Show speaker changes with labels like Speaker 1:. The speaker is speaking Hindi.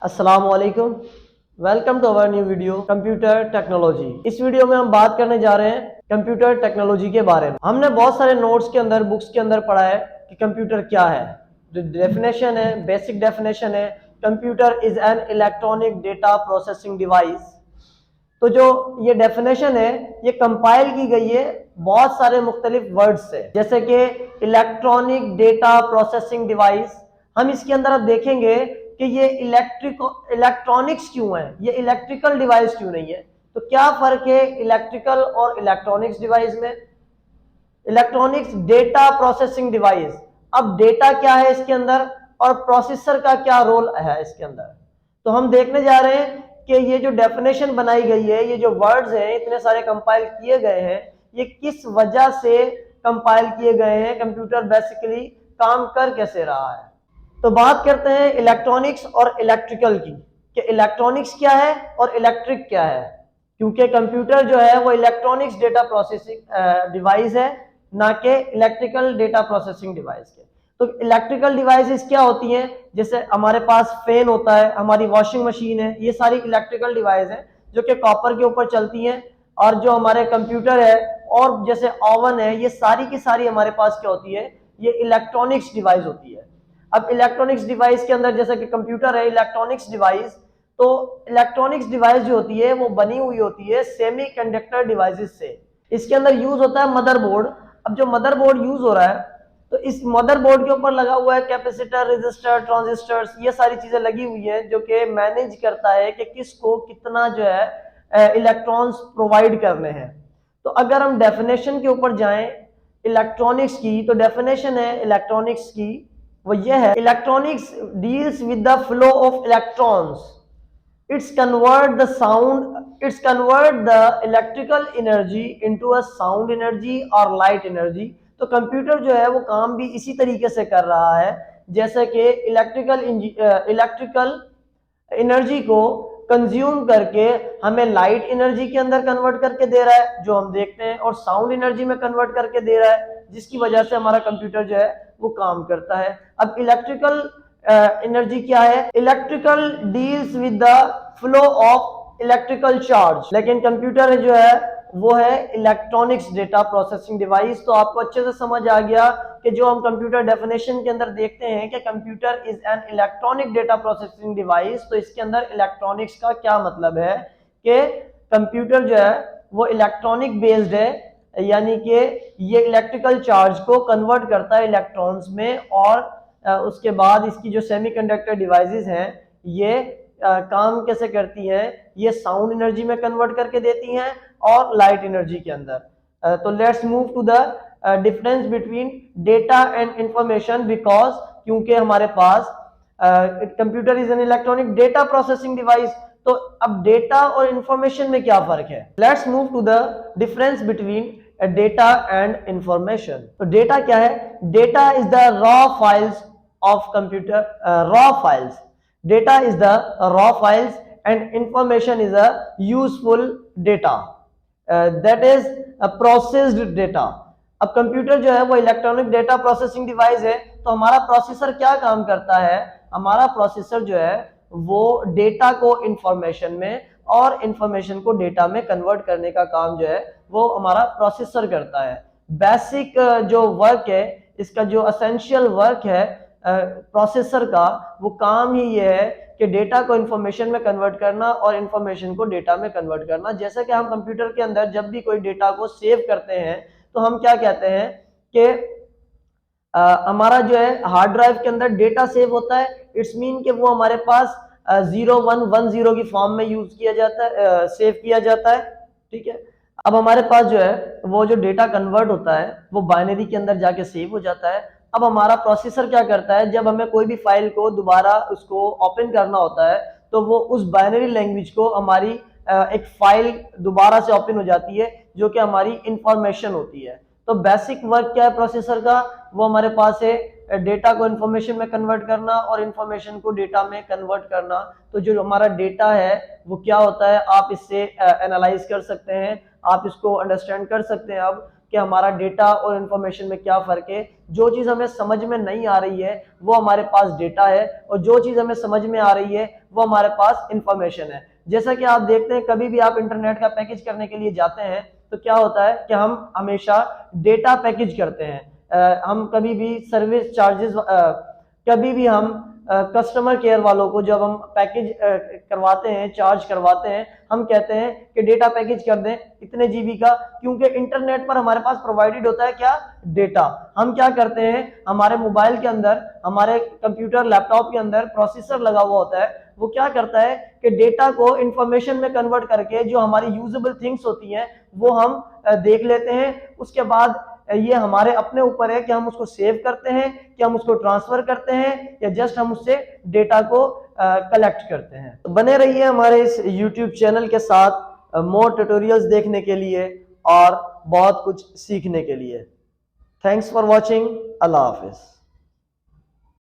Speaker 1: अस्सलामुअलैकुम। Welcome to our new video computer technology. इस वीडियो में हम बात करने जा रहे हैं कंप्यूटर टेक्नोलॉजी के बारे में। हमने बहुत सारे नोट्स के अंदर, बुक्स के अंदर पढ़ा है कि कंप्यूटर क्या है। जो डेफिनेशन है, बेसिक डेफिनेशन है, computer is an electronic data processing device. तो जो ये डेफिनेशन है ये कंपाइल की गई है बहुत सारे मुख्तलिफ वर्ड्स से, जैसे कि इलेक्ट्रॉनिक डेटा प्रोसेसिंग डिवाइस। हम इसके अंदर अब देखेंगे कि ये इलेक्ट्रॉनिक्स क्यों है, ये इलेक्ट्रिकल डिवाइस क्यों नहीं है। तो क्या फर्क है इलेक्ट्रिकल और इलेक्ट्रॉनिक्स डिवाइस में। इलेक्ट्रॉनिक्स डेटा प्रोसेसिंग डिवाइस, अब डेटा क्या है इसके अंदर और प्रोसेसर का क्या रोल है इसके अंदर। तो हम देखने जा रहे हैं कि ये जो डेफिनेशन बनाई गई है, ये जो वर्ड्स हैं इतने सारे कंपाइल किए गए हैं, ये किस वजह से कंपाइल किए गए हैं, कंप्यूटर बेसिकली काम कर कैसे रहा है। तो बात करते हैं इलेक्ट्रॉनिक्स और इलेक्ट्रिकल की, कि इलेक्ट्रॉनिक्स क्या है और इलेक्ट्रिक क्या है। क्योंकि कंप्यूटर जो है वो इलेक्ट्रॉनिक्स डेटा प्रोसेसिंग डिवाइस है, ना कि इलेक्ट्रिकल डेटा प्रोसेसिंग डिवाइस के। तो इलेक्ट्रिकल डिवाइसेस क्या होती हैं, जैसे हमारे पास फैन होता है, हमारी वॉशिंग मशीन है, ये सारी इलेक्ट्रिकल डिवाइस है जो कि कॉपर के ऊपर चलती हैं। और जो हमारे कंप्यूटर है और जैसे ओवन है, ये सारी की सारी हमारे पास क्या होती है, ये इलेक्ट्रॉनिक्स डिवाइस होती है। अब इलेक्ट्रॉनिक्स डिवाइस के अंदर जैसे कि कंप्यूटर है इलेक्ट्रॉनिक्स डिवाइस, तो इलेक्ट्रॉनिक्स डिवाइस जो होती है वो बनी हुई होती है सेमीकंडक्टर डिवाइसेस से। इसके अंदर यूज होता है मदरबोर्ड। अब जो मदरबोर्ड यूज हो रहा है, तो इस मदरबोर्ड के ऊपर लगा हुआ है कैपेसिटर, रेजिस्टर, ट्रांजिस्टर्स, ये सारी चीजें लगी हुई है जो कि मैनेज करता है कि किसको कितना जो है इलेक्ट्रॉन्स प्रोवाइड करने हैं। तो अगर हम डेफिनेशन के ऊपर जाएं इलेक्ट्रॉनिक्स की, तो डेफिनेशन है इलेक्ट्रॉनिक्स की वो ये है, electronics deals with the flow of electrons, it's convert the electrical energy into a sound energy और लाइट एनर्जी। तो कंप्यूटर जो है वो काम भी इसी तरीके से कर रहा है जैसे कि इलेक्ट्रिकल एनर्जी को कंज्यूम करके हमें लाइट एनर्जी के अंदर कन्वर्ट करके दे रहा है जो हम देखते हैं, और साउंड एनर्जी में कन्वर्ट करके दे रहा है, जिसकी वजह से हमारा कंप्यूटर जो है वो काम करता है। अब इलेक्ट्रिकल एनर्जी क्या है, electrical deals with the flow of electrical charge, लेकिन कंप्यूटर जो है वो है इलेक्ट्रॉनिक्स डेटा प्रोसेसिंग डिवाइस। तो आपको अच्छे से समझ आ गया कि जो हम कंप्यूटर डेफिनेशन के अंदर देखते हैं कि computer is an electronic data processing device, तो इसके अंदर इलेक्ट्रॉनिक्स का क्या मतलब है कि कंप्यूटर जो है वो इलेक्ट्रॉनिक बेस्ड है, यानी कि ये इलेक्ट्रिकल चार्ज को कन्वर्ट करता है इलेक्ट्रॉन्स में, और उसके बाद इसकी जो सेमीकंडक्टर डिवाइसेस हैं ये काम कैसे करती हैं, ये साउंड एनर्जी में कन्वर्ट करके देती हैं और लाइट एनर्जी के अंदर। तो let's move to the difference between data and information, because क्योंकि हमारे पास computer is an electronic data processing device, तो अब डेटा और इंफॉर्मेशन में क्या फर्क है। Let's move to the difference between data and information. तो डेटा क्या है, data is the raw files of computer, raw files, data is the raw files and information is a useful data, that is processed data. अब कंप्यूटर जो है वो इलेक्ट्रॉनिक डेटा प्रोसेसिंग डिवाइस है, तो हमारा प्रोसेसर क्या काम करता है, हमारा प्रोसेसर जो है वो डेटा को इंफॉर्मेशन में और इंफॉर्मेशन को डेटा में कन्वर्ट करने का काम जो है वो हमारा प्रोसेसर करता है। बेसिक जो वर्क है, इसका जो एसेंशियल वर्क है प्रोसेसर का, वो काम ही ये है कि डेटा को इंफॉर्मेशन में कन्वर्ट करना और इंफॉर्मेशन को डेटा में कन्वर्ट करना। जैसे कि हम कंप्यूटर के अंदर जब भी कोई डेटा को सेव करते हैं तो हम क्या कहते हैं कि हमारा जो है हार्ड ड्राइव के अंदर डेटा सेव होता है, इट्स मीन कि वो हमारे पास 0110 की फॉर्म में यूज किया जाता है, सेव किया जाता है, ठीक है। अब हमारे पास जो है वो जो डेटा कन्वर्ट होता है वो बाइनरी के अंदर जाके सेव हो जाता है। अब हमारा प्रोसेसर क्या करता है, जब हमें कोई भी फाइल को दोबारा उसको ओपन करना होता है तो वो उस बाइनरी लैंग्वेज को हमारी एक फाइल दोबारा से ओपन हो जाती है जो कि हमारी इंफॉर्मेशन होती है। तो बेसिक वर्क क्या है प्रोसेसर का, वो हमारे पास है डेटा को इंफॉर्मेशन में कन्वर्ट करना और इंफॉर्मेशन को डेटा में कन्वर्ट करना। तो जो हमारा डेटा है वो क्या होता है, आप इससे एनालाइज कर सकते हैं, आप इसको अंडरस्टैंड कर सकते हैं। अब कि हमारा डेटा और इंफॉर्मेशन में क्या फर्क है। जो चीज हमें समझ में नहीं आ रही है वो हमारे पास डेटा है, और जो चीज हमें समझ में आ रही है वो हमारे पास इंफॉर्मेशन है। जैसा कि आप देखते हैं, कभी भी आप इंटरनेट का पैकेज करने के लिए जाते हैं तो क्या होता है कि हम हमेशा डेटा पैकेज करते हैं। हम कभी भी सर्विस चार्जेस, कभी भी हम कस्टमर केयर वालों को जब हम पैकेज करवाते हैं, चार्ज करवाते हैं, हम कहते हैं कि डेटा पैकेज कर दें इतने जीबी का, क्योंकि इंटरनेट पर हमारे पास प्रोवाइडेड होता है क्या, डेटा। हम क्या करते हैं, हमारे मोबाइल के अंदर, हमारे कंप्यूटर लैपटॉप के अंदर प्रोसेसर लगा हुआ होता है, वो क्या करता है कि डेटा को इंफॉर्मेशन में कन्वर्ट करके जो हमारी यूजेबल थिंग्स होती हैं वो हम देख लेते हैं। उसके बाद ये हमारे अपने ऊपर है कि हम उसको सेव करते हैं, कि हम उसको ट्रांसफर करते हैं, या जस्ट हम उससे डेटा को कलेक्ट करते हैं। तो बने रहिए हमारे इस YouTube चैनल के साथ मोर ट्यूटोरियल्स देखने के लिए और बहुत कुछ सीखने के लिए। Thanks for watching. Allah Hafiz.